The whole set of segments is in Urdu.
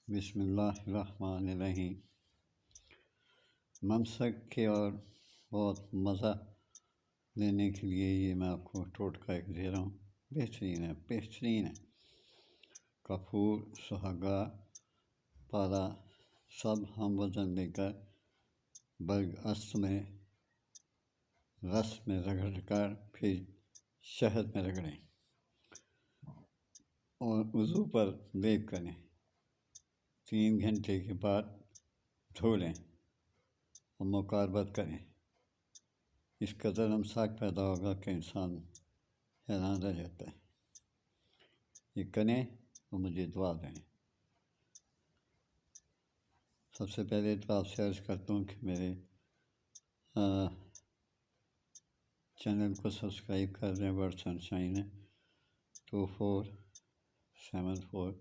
بسم اللہ الرحمن الرحیم۔ ممسک کے اور بہت مزہ لینے کے لیے یہ میں آپ کو ٹوٹکا ایک دے رہا ہوں، بہترین ہے۔ کپور، سہاگا، پالا سب ہم وزن لے کر برگ میں رس میں رگڑ کر پھر شہد میں رگڑیں اور وضو پر لیپ کریں۔ 3 گھنٹے کے بعد دھو لیں اور مقاربت کریں۔ اس قدر امساک پیدا ہوگا کہ انسان حیران رہ جاتا ہے۔ یہ کریں اور مجھے دعا دیں۔ سب سے پہلے تو آپ سے عرض کرتا ہوں کہ میرے چینل کو سبسکرائب کر دیں۔ ورڈ سنشائن ہے 2474،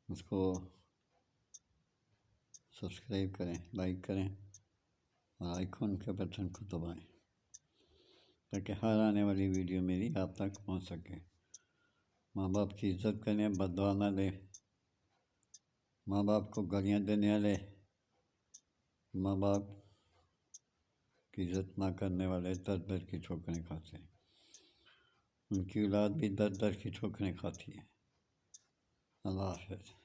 اس کو سبسکرائب کریں، لائک کریں اور آئیکن کے بٹن کو دبائیں تاکہ ہر آنے والی ویڈیو میری آپ تک پہنچ سکے۔ ماں باپ کی عزت کریں، بد دعا نہ دیں۔ ماں باپ کو گالیاں دینے والے، ماں باپ کی عزت نہ کرنے والے در در کی ٹھوکریں کھاتے ہیں۔ ان کی اولاد بھی در در کی ٹھوکریں کھاتی ہے۔ اللہ حافظ۔